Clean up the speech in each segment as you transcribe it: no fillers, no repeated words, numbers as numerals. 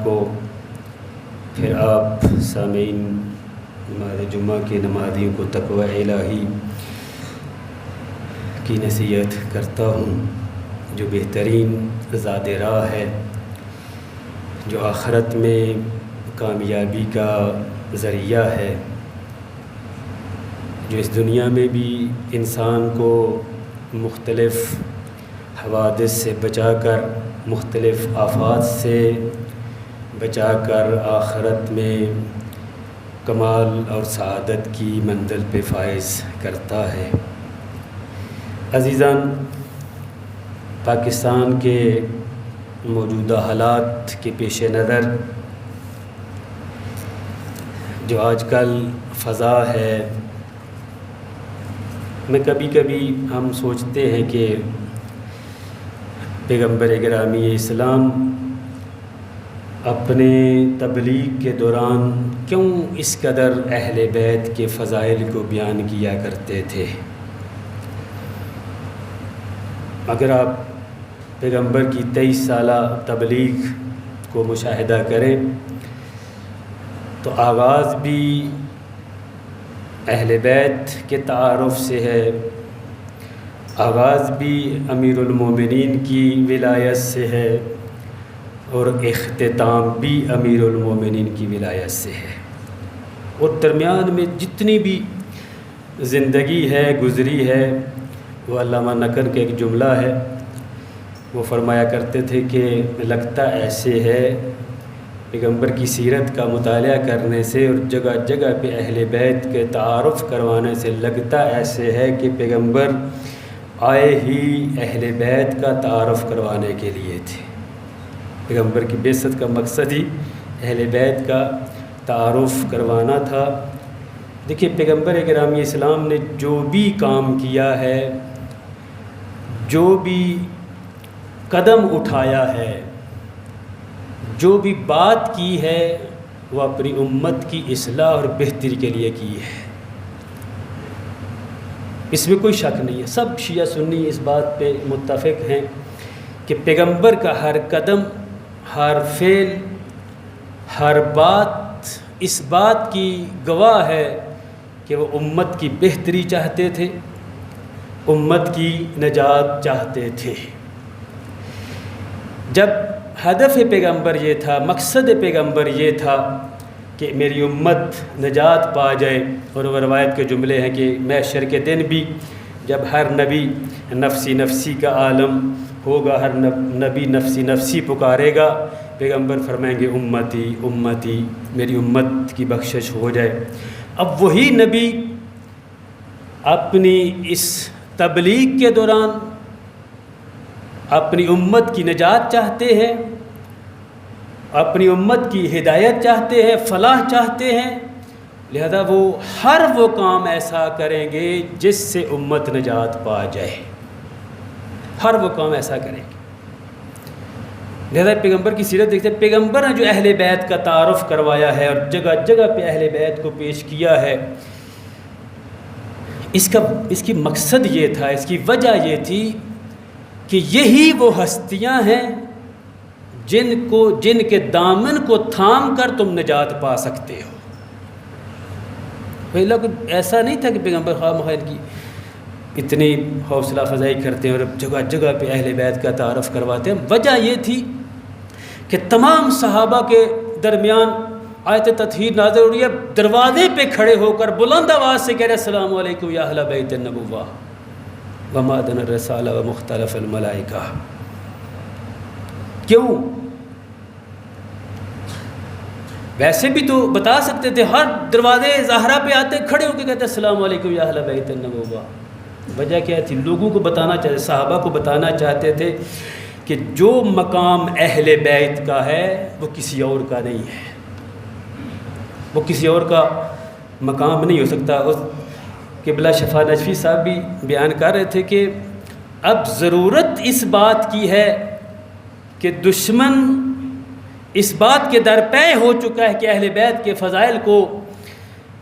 کو، پھر آپ سامعین نماز جمعہ کے نمازیوں کو تقوی الہی کی نصیحت کرتا ہوں، جو بہترین زاد راہ ہے، جو آخرت میں کامیابی کا ذریعہ ہے، جو اس دنیا میں بھی انسان کو مختلف حوادث سے بچا کر، مختلف آفات سے بچا کر آخرت میں کمال اور سعادت کی منزل پہ فائز کرتا ہے۔ عزیزان، پاکستان کے موجودہ حالات کے پیش نظر جو آج کل فضا ہے، میں کبھی کبھی ہم سوچتے ہیں کہ پیغمبر گرامی اسلام اپنے تبلیغ کے دوران کیوں اس قدر اہل بیت کے فضائل کو بیان کیا کرتے تھے؟ اگر آپ پیغمبر کی 23 سالہ تبلیغ کو مشاہدہ کریں تو آغاز بھی اہل بیت کے تعارف سے ہے، آغاز بھی امیر المومنین کی ولایت سے ہے، اور اختتام بھی امیر المومنین کی ولایت سے ہے، اور درمیان میں جتنی بھی زندگی ہے گزری ہے، وہ علامہ نقر کا ایک جملہ ہے، وہ فرمایا کرتے تھے کہ لگتا ایسے ہے پیغمبر کی سیرت کا مطالعہ کرنے سے اور جگہ جگہ پہ اہل بیت کے تعارف کروانے سے لگتا ایسے ہے کہ پیغمبر آئے ہی اہل بیت کا تعارف کروانے کے لیے تھے۔ پیغمبر کی بعثت کا مقصد ہی اہل بیت کا تعارف کروانا تھا۔ دیکھیے، پیغمبر گرامی اسلام نے جو بھی کام کیا ہے، جو بھی قدم اٹھایا ہے، جو بھی بات کی ہے، وہ اپنی امت کی اصلاح اور بہتری کے لیے کی ہے۔ اس میں کوئی شک نہیں ہے، سب شیعہ سنی اس بات پہ متفق ہیں کہ پیغمبر کا ہر قدم، ہر فعل، ہر بات اس بات کی گواہ ہے کہ وہ امت کی بہتری چاہتے تھے، امت کی نجات چاہتے تھے۔ جب ہدف پیغمبر یہ تھا، مقصد پیغمبر یہ تھا کہ میری امت نجات پا جائے، اور وہ روایت کے جملے ہیں کہ محشر کے دن بھی جب ہر نبی نفسی نفسی کا عالم ہوگا، ہر نبی نفسی نفسی پکارے گا، پیغمبر فرمائیں گے امتی امتی، میری امت کی بخشش ہو جائے۔ اب وہی نبی اپنی اس تبلیغ کے دوران اپنی امت کی نجات چاہتے ہیں، اپنی امت کی ہدایت چاہتے ہیں، فلاح چاہتے ہیں، لہذا وہ ہر وہ کام ایسا کریں گے جس سے امت نجات پا جائے، ہر وہ کام ایسا کریں گے۔ لہذا پیغمبر کی سیرت دیکھتے ہیں، پیغمبر نے جو اہل بیت کا تعارف کروایا ہے اور جگہ جگہ پہ اہل بیت کو پیش کیا ہے، اس کی مقصد یہ تھا، اس کی وجہ یہ تھی کہ یہی وہ ہستیاں ہیں جن کے دامن کو تھام کر تم نجات پا سکتے ہو۔ پہلا کوئی ایسا نہیں تھا کہ پیغمبر خواہ مخواہ کی اتنی حوصلہ افزائی کرتے ہیں اور جگہ جگہ پہ اہل بیت کا تعارف کرواتے ہیں۔ وجہ یہ تھی کہ تمام صحابہ کے درمیان آیت تطہیر نازل ہو رہی ہے، دروازے پہ کھڑے ہو کر بلند آواز سے کہہ رہے السلام علیکم یا اہل بیت النبوہ ومعدن الرسالہ ومختلف الملائکہ۔ کیوں؟ ویسے بھی تو بتا سکتے تھے، ہر دروازے ظاہرہ پہ آتے کھڑے ہو کے کہتے السلام علیکم یا اہل بیت النبوہ۔ وجہ کیا تھی؟ لوگوں کو بتانا چاہتے، صحابہ کو بتانا چاہتے تھے کہ جو مقام اہل بیت کا ہے وہ کسی اور کا نہیں ہے، وہ کسی اور کا مقام نہیں ہو سکتا۔ قبلہ شفا نجفی صاحب بھی بیان کر رہے تھے کہ اب ضرورت اس بات کی ہے کہ دشمن اس بات کے درپے ہو چکا ہے کہ اہل بیت کے فضائل کو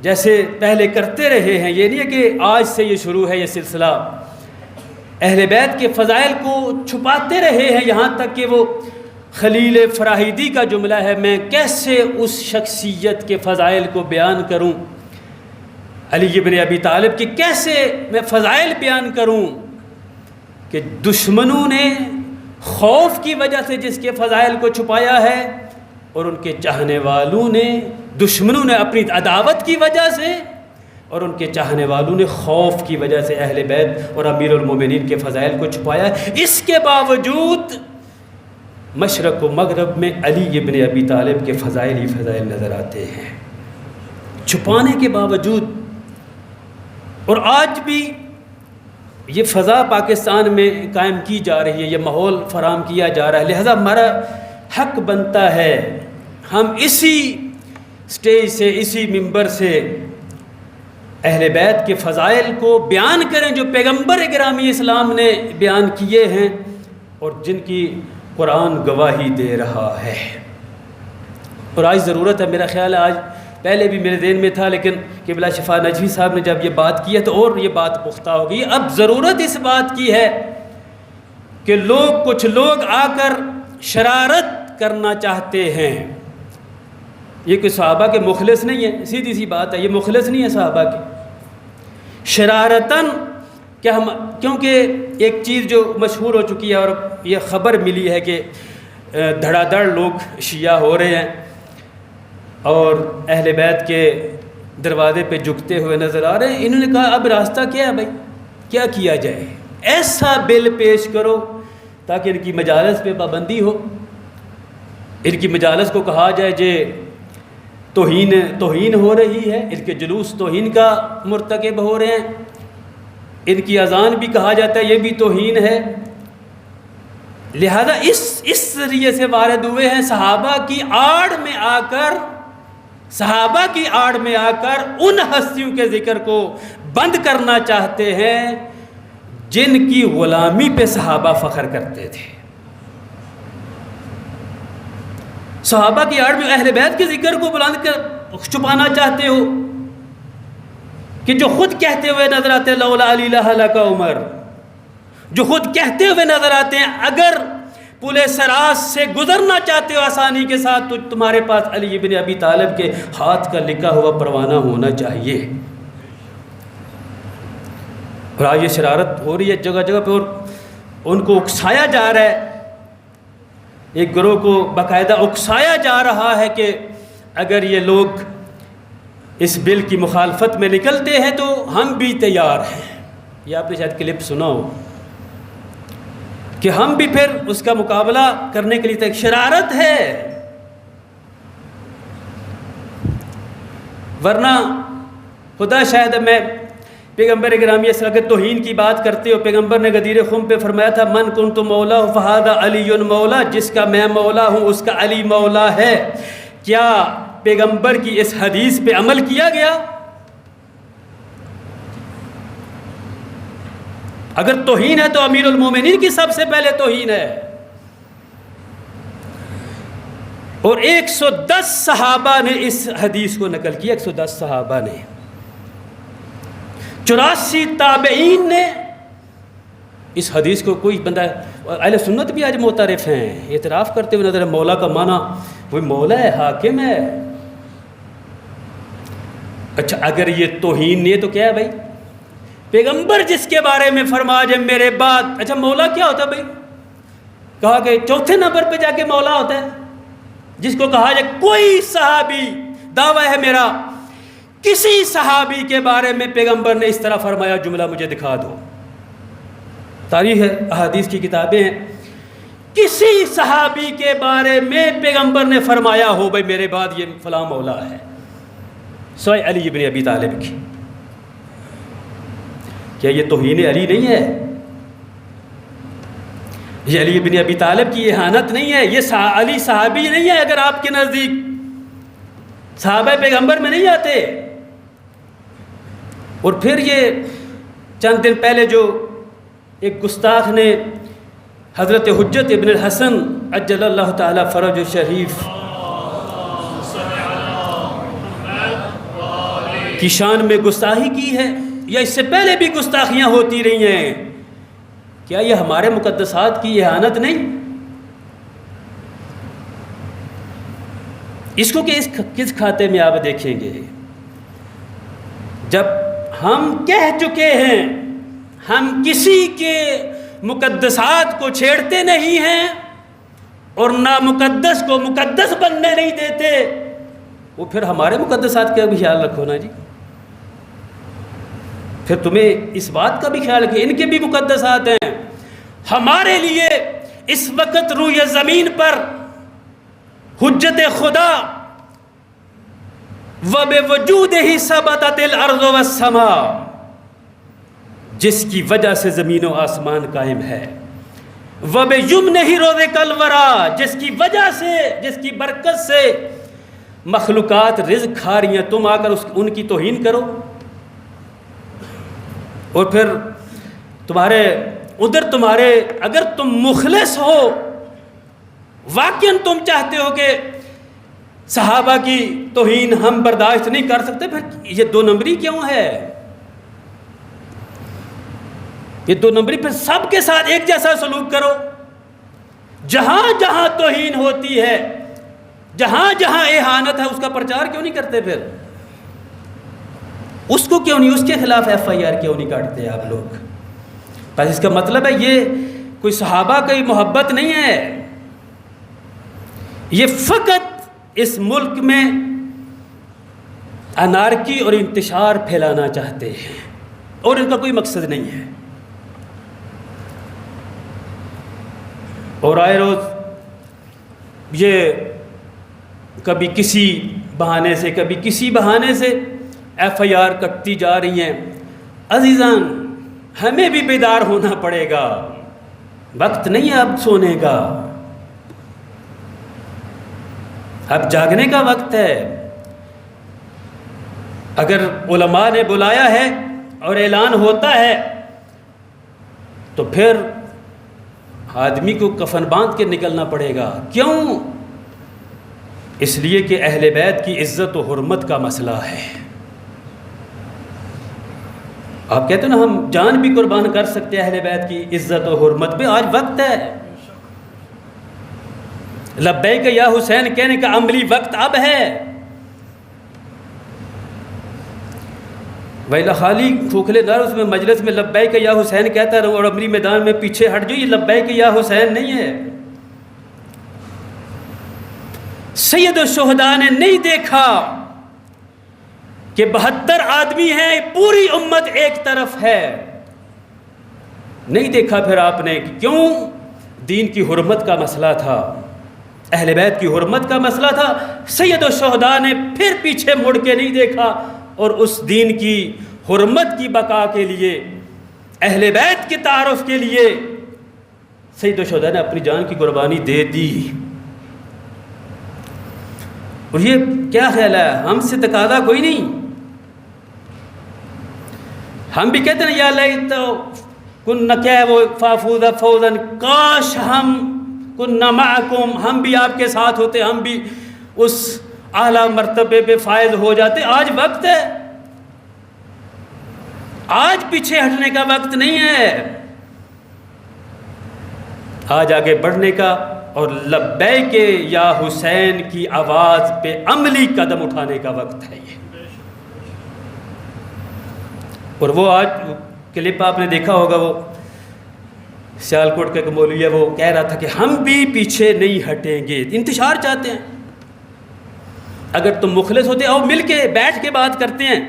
جیسے پہلے کرتے رہے ہیں، یہ نہیں ہے کہ آج سے یہ شروع ہے یہ سلسلہ، اہل بیت کے فضائل کو چھپاتے رہے ہیں یہاں تک کہ وہ خلیل فراہیدی کا جملہ ہے، میں کیسے اس شخصیت کے فضائل کو بیان کروں، علی بن ابی طالب کی کیسے میں فضائل بیان کروں کہ دشمنوں نے خوف کی وجہ سے جس کے فضائل کو چھپایا ہے، اور ان کے چاہنے والوں نے، دشمنوں نے اپنی عداوت کی وجہ سے اور ان کے چاہنے والوں نے خوف کی وجہ سے اہل بیت اور امیر المومنین کے فضائل کو چھپایا۔ اس کے باوجود مشرق و مغرب میں علی بن ابی طالب کے فضائل ہی فضائل نظر آتے ہیں، چھپانے کے باوجود۔ اور آج بھی یہ فضا پاکستان میں قائم کی جا رہی ہے، یہ ماحول فراہم کیا جا رہا ہے، لہذا ہمارا حق بنتا ہے ہم اسی سٹیج سے، اسی منبر سے اہل بیت کے فضائل کو بیان کریں جو پیغمبر گرامی اسلام نے بیان کیے ہیں اور جن کی قرآن گواہی دے رہا ہے۔ اور آج ضرورت ہے، میرا خیال ہے آج، پہلے بھی میرے ذہن میں تھا لیکن قبلہ شفا نجوی صاحب نے جب یہ بات کی ہے تو اور یہ بات پختہ ہو گئی۔ اب ضرورت اس بات کی ہے کہ کچھ لوگ آ کر شرارت کرنا چاہتے ہیں۔ یہ کوئی صحابہ کے مخلص نہیں ہے، سیدھی سی بات ہے، یہ مخلص نہیں ہے صحابہ کے۔ شرارتاً کیونکہ ایک چیز جو مشہور ہو چکی ہے اور یہ خبر ملی ہے کہ دھڑا دھڑ لوگ شیعہ ہو رہے ہیں اور اہل بیت کے دروازے پہ جھکتے ہوئے نظر آ رہے ہیں۔ انہوں نے کہا اب راستہ کیا ہے بھائی، کیا کیا جائے؟ ایسا بل پیش کرو تاکہ ان کی مجالس پہ پابندی ہو، ان کی مجالس کو کہا جائے جے توہین ہو رہی ہے، ان کے جلوس توہین کا مرتکب ہو رہے ہیں، ان کی اذان بھی کہا جاتا ہے یہ بھی توہین ہے۔ لہذا اس ذریعے سے وارد ہوئے ہیں، صحابہ کی آڑ میں آ کر ان ہستیوں کے ذکر کو بند کرنا چاہتے ہیں جن کی غلامی پہ صحابہ فخر کرتے تھے۔ صحابہ کی آڑ میں اہل بیت کے ذکر کو بلند کر چھپانا چاہتے ہو کہ جو خود کہتے ہوئے نظر آتے ہیں لولا علی لہلک عمر، جو خود کہتے ہوئے نظر آتے ہیں اگر پل سراج سے گزرنا چاہتے ہو آسانی کے ساتھ تو تمہارے پاس علی بن ابی طالب کے ہاتھ کا لکھا ہوا پروانہ ہونا چاہیے۔ اور آج یہ شرارت ہو رہی ہے جگہ جگہ پہ اور ان کو اکسایا جا رہا ہے، ایک گروہ کو باقاعدہ اکسایا جا رہا ہے کہ اگر یہ لوگ اس بل کی مخالفت میں نکلتے ہیں تو ہم بھی تیار ہیں۔ یہ آپ نے شاید کلپ سنا ہو کہ ہم بھی پھر اس کا مقابلہ کرنے کے لیے ایک شرارت ہے، ورنہ خدا شاید میں پیغمبر گرامی اس اگر توہین کی بات کرتے ہو، پیغمبر نے غدیر خم پہ فرمایا تھا من کنت مولا فہذا علی مولا، جس کا میں مولا ہوں اس کا علی مولا ہے۔ کیا پیغمبر کی اس حدیث پہ عمل کیا گیا؟ اگر توہین ہے تو امیر المومنین کی سب سے پہلے توہین ہے۔ اور 110 صحابہ نے اس حدیث کو نقل کیا، 110 صحابہ نے، 84 تابعین نے اس حدیث کو۔ کوئی بندہ اہل سنت بھی آج معترف ہیں، اعتراف کرتے ہوئے نظر ہے مولا کا معنی وہی مولا ہے، حاکم ہے۔ اچھا اگر یہ توہین نہیں ہے تو کیا ہے بھائی؟ پیغمبر جس کے بارے میں فرمایا جائے میرے بعد، اچھا مولا کیا ہوتا ہے بھائی؟ کہا کہ چوتھے نمبر پہ جا کے مولا ہوتا ہے، جس کو کہا جائے کوئی صحابی، دعویٰ ہے میرا، کسی صحابی کے بارے میں پیغمبر نے اس طرح فرمایا جملہ مجھے دکھا دو۔ تاریخ ہے، احادیث کی کتابیں ہیں، کسی صحابی کے بارے میں پیغمبر نے فرمایا ہو بھائی میرے بعد یہ فلاں مولا ہے، سوائے علی بن ابی طالب کی۔ کیا یہ توہین علی نہیں ہے؟ یہ علی بن ابی طالب کی اہانت نہیں ہے؟ یہ علی صحابی نہیں ہے اگر آپ کے نزدیک؟ صحابہ پیغمبر میں نہیں آتے؟ اور پھر یہ چند دن پہلے جو ایک گستاخ نے حضرت حجت ابن الحسن عجل اللہ تعالی فرج الشریف کی شان میں گستاخی کی ہے، یا اس سے پہلے بھی گستاخیاں ہوتی رہی ہیں، کیا یہ ہمارے مقدسات کی اہانت نہیں؟ اس کو کہ کس کھاتے میں آپ دیکھیں گے؟ جب ہم کہہ چکے ہیں ہم کسی کے مقدسات کو چھیڑتے نہیں ہیں اور نہ مقدس کو مقدس بننے نہیں دیتے، وہ پھر ہمارے مقدسات کا بھی خیال رکھو نا جی۔ پھر تمہیں اس بات کا بھی خیال کہ ان کے بھی مقدسات ہیں۔ ہمارے لیے اس وقت روئے زمین پر حجت خدا وَبِوَجُودِهِ ثَبَتَتِ الْأَرْضُ وَالسَّمَاءُ، جس کی وجہ سے زمین و آسمان قائم ہے، وَبِيُمْنِهِ رُزِقَ الْوَرَىٰ، جس کی وجہ سے، جس کی برکت سے مخلوقات رزق کھا رہی ہیں، تم آ کر ان کی توہین کرو۔ اور پھر تمہارے اگر تم مخلص ہو، واقعاً تم چاہتے ہو کہ صحابہ کی توہین ہم برداشت نہیں کر سکتے، پھر یہ دو نمبری کیوں ہے؟ یہ دو نمبری، پھر سب کے ساتھ ایک جیسا سلوک کرو۔ جہاں جہاں توہین ہوتی ہے، جہاں جہاں اہانت ہے، اس کا پرچار کیوں نہیں کرتے؟ پھر اس کو کیوں نہیں، اس کے خلاف ایف آئی آر کیوں نہیں کاٹتے آپ لوگ؟ بس اس کا مطلب ہے یہ کوئی صحابہ کی محبت نہیں ہے، یہ فقط اس ملک میں انارکی اور انتشار پھیلانا چاہتے ہیں، اور ان کا کوئی مقصد نہیں ہے۔ اور آئے روز یہ کبھی کسی بہانے سے کبھی کسی بہانے سے ایف آئی آر کٹتی جا رہی ہیں۔ عزیزان، ہمیں بھی بیدار ہونا پڑے گا، وقت نہیں ہے اب سونے کا، اب جاگنے کا وقت ہے۔ اگر علماء نے بلایا ہے اور اعلان ہوتا ہے تو پھر آدمی کو کفن باندھ کے نکلنا پڑے گا۔ کیوں؟ اس لیے کہ اہل بیت کی عزت و حرمت کا مسئلہ ہے۔ آپ کہتے ہیں نا ہم جان بھی قربان کر سکتے ہیں اہل بیت کی عزت و حرمت پہ، آج وقت ہے۔ لبیک یا حسین کہنے کا عملی وقت اب ہے۔ ویلا خالی کھوکھلے دار اس میں مجلس میں لبیک یا حسین کہتا رہوں اور عملی میدان میں پیچھے ہٹ جو، یہ لبیک یا حسین نہیں ہے۔ سید الشہداء نے نہیں دیکھا کہ 72 آدمی ہیں، پوری امت ایک طرف ہے، نہیں دیکھا پھر آپ نے کہ کیوں؟ دین کی حرمت کا مسئلہ تھا، اہل بیت کی حرمت کا مسئلہ تھا۔ سید الشہداء نے پھر پیچھے مڑ کے نہیں دیکھا، اور اس دین کی حرمت کی بقا کے لیے، اہل بیت کے تعارف کے لیے سید الشہداء نے اپنی جان کی قربانی دے دی۔ اور یہ کیا خیال ہے، ہم سے تقاضا کوئی نہیں؟ ہم بھی کہتے ہیں یا لیت کن کیا وہ فافوز فوزا، کاش ہم کننا معکم، ہم بھی آپ کے ساتھ ہوتے، ہم بھی اس اعلیٰ مرتبے پہ فائز ہو جاتے۔ آج وقت ہے، آج پیچھے ہٹنے کا وقت نہیں ہے، آج آگے بڑھنے کا اور لبیک یا حسین کی آواز پہ عملی قدم اٹھانے کا وقت ہے یہ۔ اور وہ آج کلپ آپ نے دیکھا ہوگا، وہ سیالکوٹ کا ایک مولوی ہے، وہ کہہ رہا تھا کہ ہم بھی پیچھے نہیں ہٹیں گے، انتشار چاہتے ہیں۔ اگر تم مخلص ہوتے آؤ مل کے بیٹھ کے بات کرتے ہیں،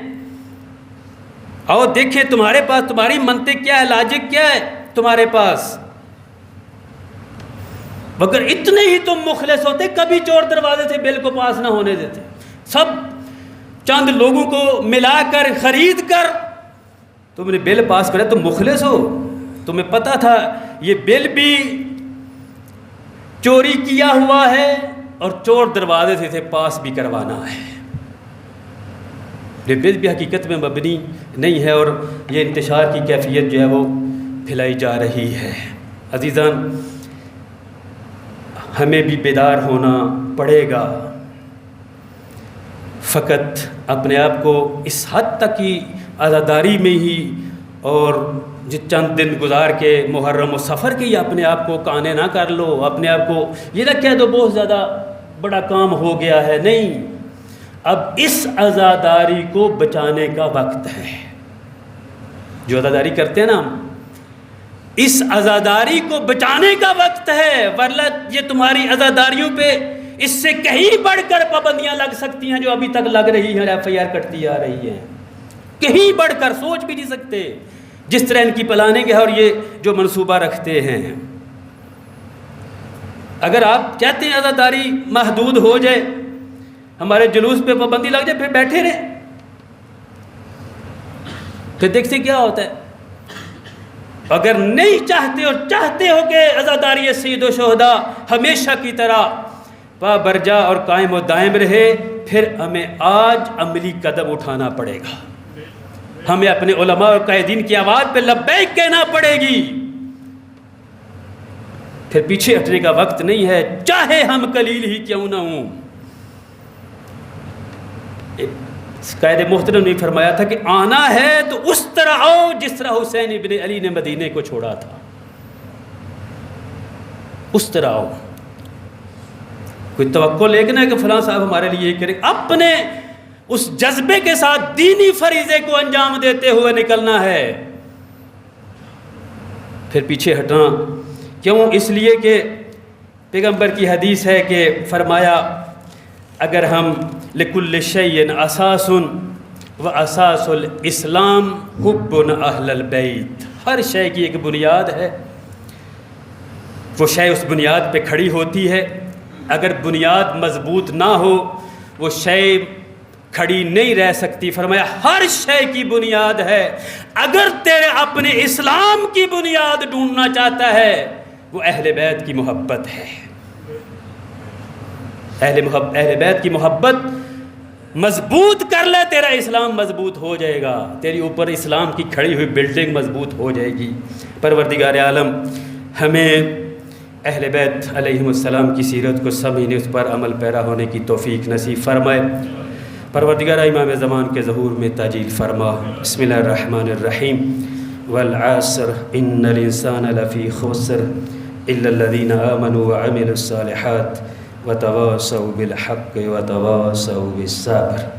آؤ دیکھیں تمہارے پاس تمہاری منطق کیا ہے، لاجک کیا ہے تمہارے پاس۔ مگر اتنے ہی تم مخلص ہوتے کبھی چور دروازے سے بل کو پاس نہ ہونے دیتے، سب چند لوگوں کو ملا کر خرید کر تم نے بل پاس کرا، تم مخلص ہو، تمہیں پتہ تھا یہ بل بھی چوری کیا ہوا ہے اور چور دروازے سے پاس بھی کروانا ہے۔ یہ بل بھی حقیقت میں مبنی نہیں ہے، اور یہ انتشار کی کیفیت جو ہے وہ پھیلائی جا رہی ہے۔ عزیزان، ہمیں بھی بیدار ہونا پڑے گا، فقط اپنے آپ کو اس حد تک کی عزاداری میں ہی اور چند دن گزار کے محرم و سفر کے ہی اپنے آپ کو کانے نہ کر لو، اپنے آپ کو یہ نہ کہہ دو بہت زیادہ بڑا کام ہو گیا ہے، نہیں، اب اس عزاداری کو بچانے کا وقت ہے۔ جو عزاداری کرتے ہیں نا ہم، اس عزاداری کو بچانے کا وقت ہے، ورنہ یہ تمہاری عزاداریوں پہ اس سے کہیں بڑھ کر پابندیاں لگ سکتی ہیں جو ابھی تک لگ رہی ہیں، ایف آئی آر کٹتی آ رہی ہیں، کہیں بڑھ کر سوچ بھی نہیں سکتے جس طرح ان کی پلاننگ ہے اور یہ جو منصوبہ رکھتے ہیں۔ اگر آپ چاہتے ہیں عزاداری محدود ہو جائے، ہمارے جلوس پہ پابندی لگ جائے، پھر بیٹھے رہیں، پھر دیکھتے کیا ہوتا ہے۔ اگر نہیں چاہتے اور چاہتے ہو کہ عزاداری سید الشہداء ہمیشہ کی طرح پا برجا اور قائم و دائم رہے، پھر ہمیں آج عملی قدم اٹھانا پڑے گا، ہمیں اپنے علماء اور قائدین کی آواز پہ لبیک کہنا پڑے گی، پھر پیچھے ہٹنے کا وقت نہیں ہے، چاہے ہم قلیل ہی کیوں نہ ہوں۔ قائد محترم نے فرمایا تھا کہ آنا ہے تو اس طرح آؤ جس طرح حسین ابن علی نے مدینے کو چھوڑا تھا، اس طرح آؤ۔ کوئی توقع لے کے نہ کہ فلاں صاحب ہمارے لیے یہ کریں، اپنے اس جذبے کے ساتھ دینی فریضے کو انجام دیتے ہوئے نکلنا ہے۔ پھر پیچھے ہٹنا کیوں؟ اس لیے کہ پیغمبر کی حدیث ہے کہ فرمایا اگر ہم لکل شیء اساس و اساس الاسلام حب اہل البیت، ہر شے کی ایک بنیاد ہے، وہ شے اس بنیاد پہ کھڑی ہوتی ہے، اگر بنیاد مضبوط نہ ہو وہ شے کھڑی نہیں رہ سکتی۔ فرمایا ہر شے کی بنیاد ہے، اگر تیرے اپنے اسلام کی بنیاد ڈھونڈنا چاہتا ہے وہ اہل بیت کی محبت ہے۔ اہل بیت کی محبت مضبوط کر لے، تیرا اسلام مضبوط ہو جائے گا، تیری اوپر اسلام کی کھڑی ہوئی بلڈنگ مضبوط ہو جائے گی۔ پروردگار عالم ہمیں اہل بیت علیہم السلام کی سیرت کو سمجھنے، اس پر عمل پیرا ہونے کی توفیق نصیب فرمائے۔ پروردگار امام زمان کے ظہور میں تاجیل فرما۔ بسم اللہ الرحمن الرحیم۔ والعصر ان الانسان لفی خسر الا الذین آمنوا وعملوا الصالحات وتواصوا بالحق وتواصوا بالصبر۔